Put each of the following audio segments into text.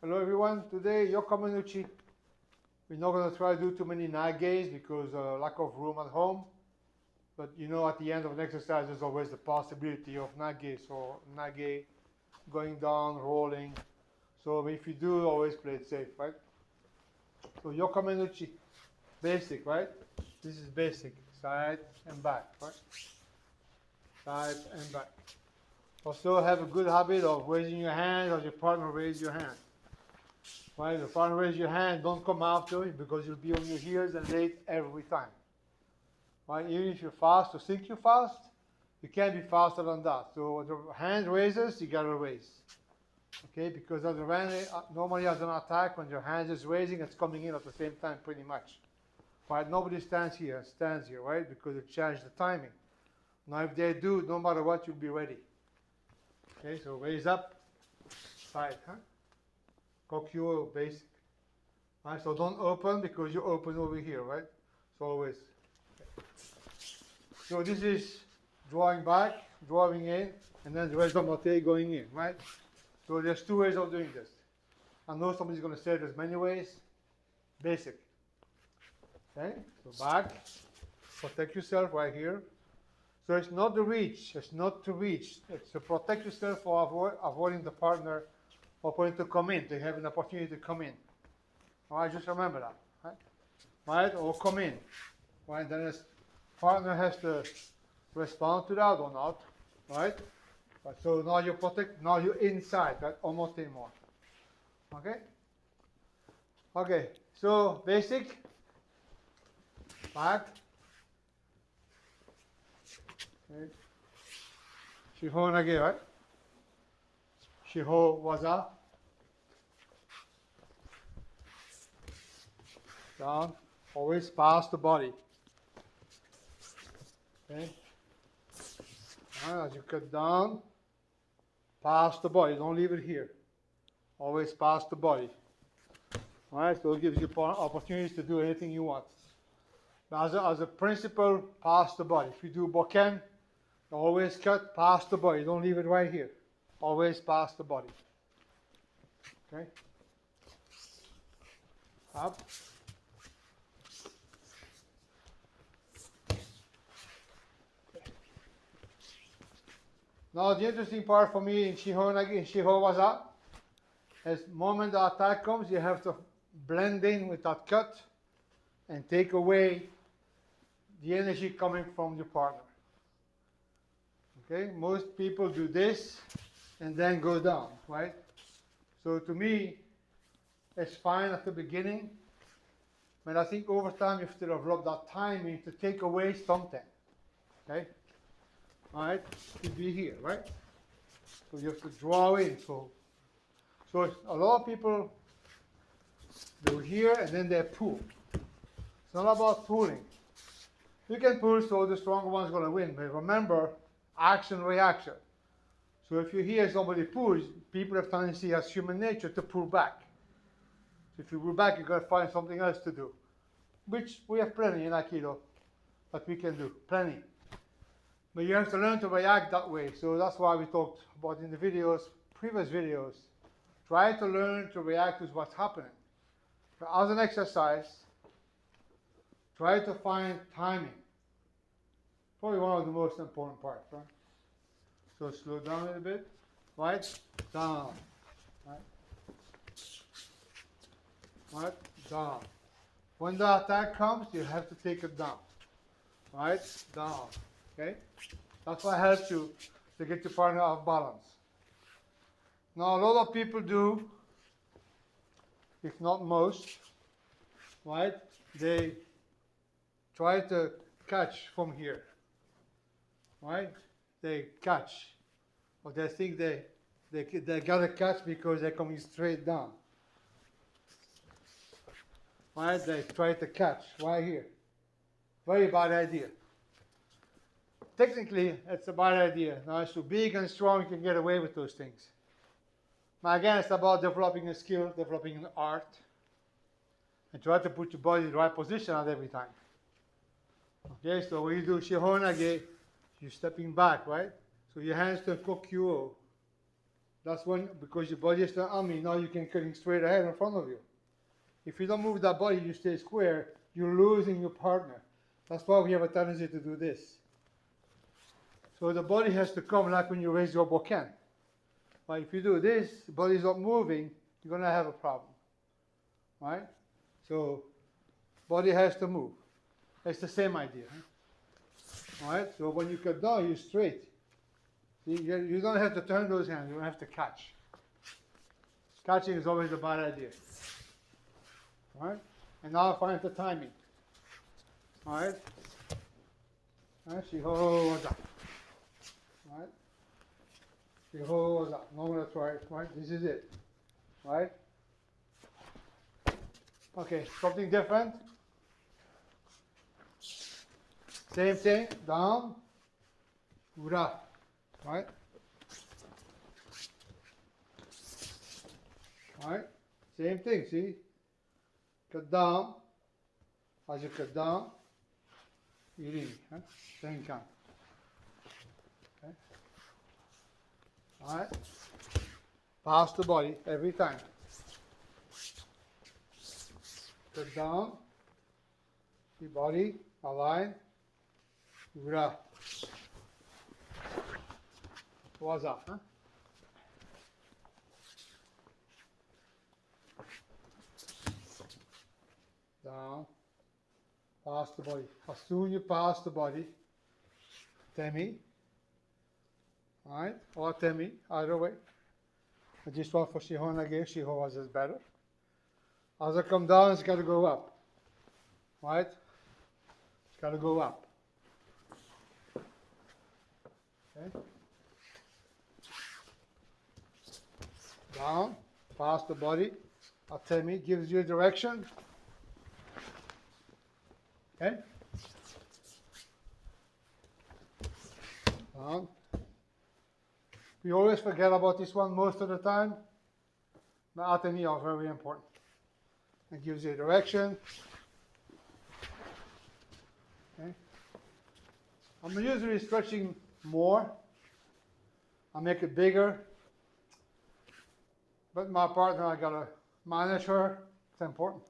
Hello everyone, today Yokomenuchi. We're not going to try to do too many nages because lack of room at home. But you know, at the end of an exercise, there's always the possibility of nage. So nage, going down, rolling. So if you do, always play it safe, right? So Yokomenuchi, basic, right? This is basic, side and back, right? Side and back. Also have a good habit of raising your hand as your partner raise your hand. Right? If your partner raise your hand, don't come after it because you'll be on your heels and late every time. Right? Even if you're fast or think you're fast, you can't be faster than that. So when the hand raises, you gotta raise. Okay, because as normally as an attack, when your hand is raising, it's coming in at the same time pretty much. Right? Nobody stands here, right? Because it changed the timing. Now if they do, no matter what, you'll be ready. Okay, so raise up, side, huh? Kokyu basic. Right, so don't open because you open over here, right? So always. Okay. So this is drawing back, drawing in, and then the rest of the going in, right? So there's two ways of doing this. I know somebody's going to say there's many ways. Basic. Okay, so back, protect yourself right here. So it's not the reach, it's not to reach. It's to protect yourself for avoiding the partner opponent to come in, to have an opportunity to come in. All right, just remember that, right? Right, or come in, right? Then the partner has to respond to that or not, right? But so now you protect, now you're inside, right? Almost anymore. Okay? Okay, so basic, back. Okay. Shiho nage, right? Shiho waza. Down, always pass the body. Okay. As you cut down, pass the body. Don't leave it here. Always pass the body. All right, so it gives you opportunities to do anything you want. As a principle, pass the body. If you do bokken, always cut, pass the body. Don't leave it right here. Always pass the body. Okay. Up. Now the interesting part for me in Shiho Waza is the moment the attack comes, you have to blend in with that cut and take away the energy coming from your partner. Okay, most people do this and then go down, right? So to me, it's fine at the beginning, but I think over time you have to develop that timing to take away something. Okay? Alright, to be here, right? So you have to draw in. So a lot of people do here and then they pull. It's not about pulling. You can pull so the stronger one's gonna win, but remember, action reaction. So if you hear somebody push, people have tendency as human nature to pull back. So if you pull back, you gotta find something else to do. Which we have plenty in Aikido that we can do, plenty. But you have to learn to react that way. So that's why we talked about in the videos, previous videos. Try to learn to react to what's happening. So as an exercise, try to find timing. Probably one of the most important parts, right? So slow down a little bit, right? Down, right? Right? Down. When the attack comes, you have to take it down, right? Down, okay? That's what helps you to get your partner off balance. Now, a lot of people do, if not most, right? They try to catch from here, right? They catch, or they think they gotta catch because they're coming straight down. Right? They try to catch right here. Very bad idea. Technically, it's a bad idea. Now, as you're big and strong, you can get away with those things. Now, again, it's about developing a skill, developing an art, and try to put your body in the right position at every time. Okay, so when you do Shihonage, you're stepping back, right? So your hands turn Kokyu. That's when, because your body is still on me, now you can cut straight ahead in front of you. If you don't move that body, you stay square, you're losing your partner. That's why we have a tendency to do this. So the body has to come like when you raise your bokken. But if you do this, the body's not moving, you're going to have a problem. Right? So body has to move. It's the same idea. Huh? All right? So when you cut down, you're straight. See, you don't have to turn those hands, you don't have to catch. Catching is always a bad idea. All right? And now find the timing. All right? Shiho waza. All right? Shiho waza. Now I'm going to try it. Right? This is it. Right? Okay, something different. Same thing, down, ura, right? Right? Same thing, see? Cut down, as you cut down, irini, huh? Same kind. Okay? Alright? Pass the body every time. Cut down, the body, align, ura. Waza, huh? Down, pass the body. As soon as you pass the body, temi, alright, or temi, either way. I just want for Shihon again, Shiho was is better. As I come down, it's got to go up, right? It's got to go up. Okay. Down, past the body. Atemi gives you direction. Okay. Down. We always forget about this one most of the time, but Atemi are very important. It gives you direction. Okay. I'm usually stretching more. I make it bigger. But my partner, I gotta manage her. It's important.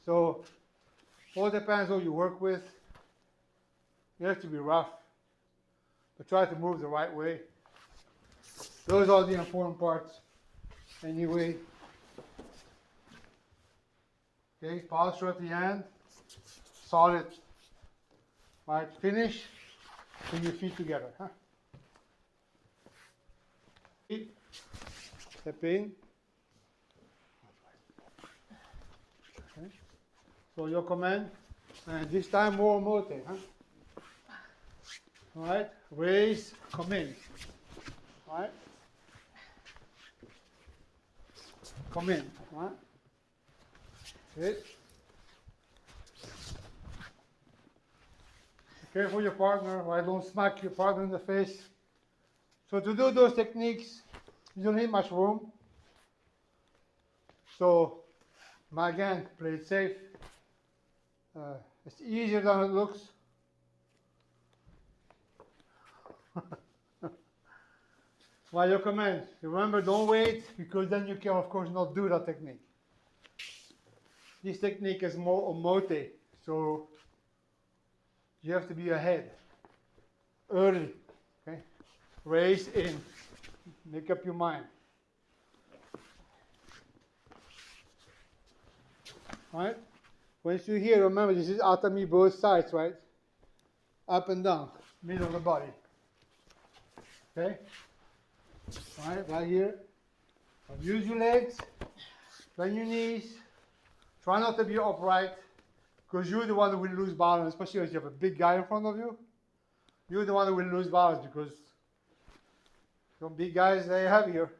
So, all depends who you work with. You have to be rough, but try to move the right way. Those are the important parts. Anyway. Okay, posture at the end. Solid. Right, finish. Bring your feet together. Huh? Step in. Okay. So your command, and this time more mote. Huh? All right, raise, come in. All right, come in. All right. Good. Be careful your partner, right? Don't smack your partner in the face. So to do those techniques, you don't need much room. So, again, play it safe. It's easier than it looks. While your command, remember, don't wait, because then you can, of course, not do that technique. This technique is more omote, so you have to be ahead, early. Okay, raise in, make up your mind. Right? Once you're here, remember this is atami both sides, right? Up and down, middle of the body. Okay? Right here. Use your legs, bend your knees. Try not to be upright, because you're the one who will lose balance, especially if you have a big guy in front of you. You're the one who will lose balance, because some big guys, they're heavier.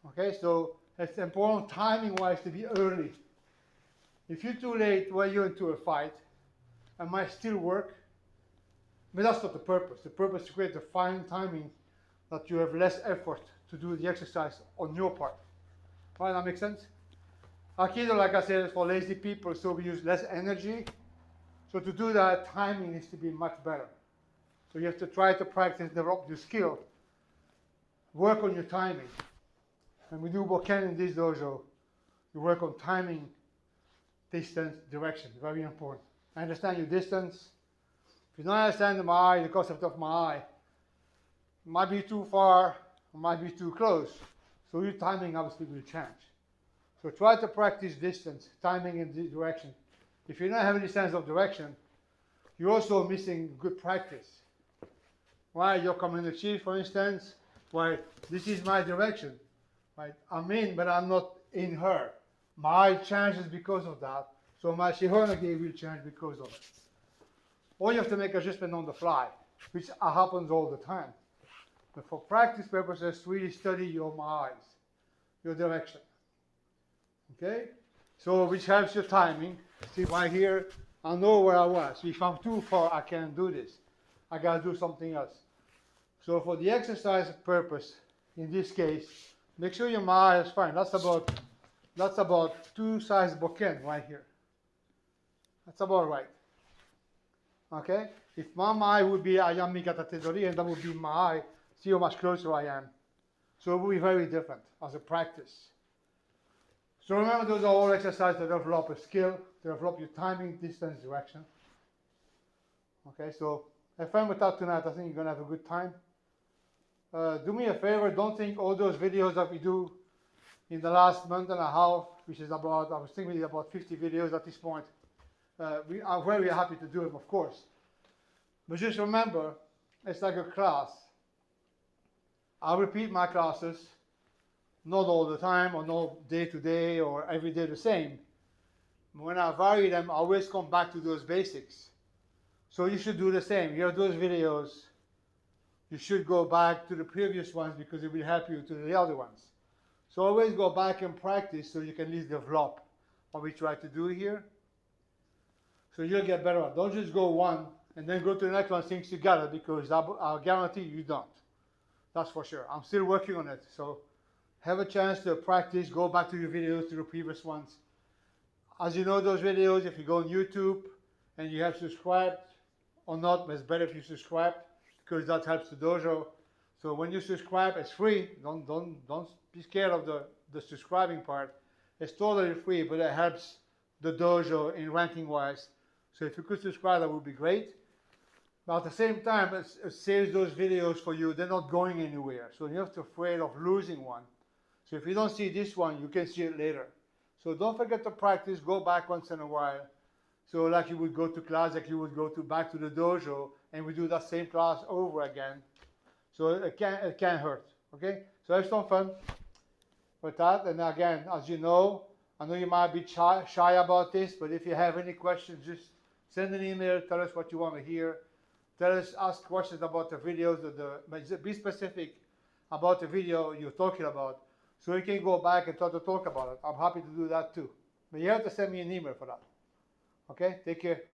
Okay, so it's important timing-wise to be early. If you're too late, well, you're into a fight. It might still work, but that's not the purpose. The purpose is to create a fine timing that you have less effort to do the exercise on your part. Right, that makes sense? Aikido, like I said, is for lazy people, so we use less energy. So to do that, timing needs to be much better. So you have to try to practice, develop your skill. work on your timing. When we do bokken in this dojo, you work on timing, distance, direction, very important. Understand your distance. If you don't understand the concept of ma'ai, it might be too far, it might be too close. So your timing obviously will change. So try to practice distance, timing, and direction. If you don't have any sense of direction, you're also missing good practice. Why Yokomenuchi, for instance, why this is my direction. Right? I'm in, but I'm not in her. My changes because of that, so my shihonage will change because of it. Or you have to make adjustment on the fly, which happens all the time. But for practice purposes, really study your eyes, your direction. Okay? So which helps your timing. See, right here, I know where I was. If I'm too far, I can't do this. I gotta do something else. So for the exercise purpose, in this case, make sure your eye is fine. That's about 2 size bokken right here. That's about right. Okay? If my eye would be ayami kata tedori, and that would be my eye, see how much closer I am. So it will be very different as a practice. So remember, those are all exercises that develop a skill, develop your timing, distance, direction. Okay, so have fun with that tonight. I think you're gonna have a good time. Do me a favor, don't think all those videos that we do in the last month and a half, which is about, I was thinking about 50 videos at this point. We are very happy to do them, of course. But just remember, it's like a class. I repeat my classes, not all the time, or not day to day, or every day the same. When I vary them, I always come back to those basics. So you should do the same. You have those videos, you should go back to the previous ones because it will help you to the other ones. So always go back and practice so you can at least develop what we try to do here. So you'll get better. Don't just go one and then go to the next one, things you got it, because I'll guarantee you don't. That's for sure. I'm still working on it. So have a chance to practice, go back to your videos, to the previous ones. As you know, those videos, if you go on YouTube and you have subscribed or not, it's better if you subscribe because that helps the dojo. So when you subscribe, it's free. Don't be scared of the subscribing part. It's totally free, but it helps the dojo in ranking wise. So if you could subscribe, that would be great. But at the same time, it saves those videos for you. They're not going anywhere. So you're not afraid of losing one. So if you don't see this one, you can see it later. So don't forget to practice. Go back once in a while. So like you would go to class, like you would go back to the dojo, and we do that same class over again. So it can't hurt. Okay? So have some fun with that. And again, as you know, I know you might be shy about this, but if you have any questions, just send an email. Tell us what you want to hear. Tell us, ask questions about the videos, be specific about the video you're talking about, so we can go back and try to talk about it. I'm happy to do that too. But you have to send me an email for that. Okay? Take care.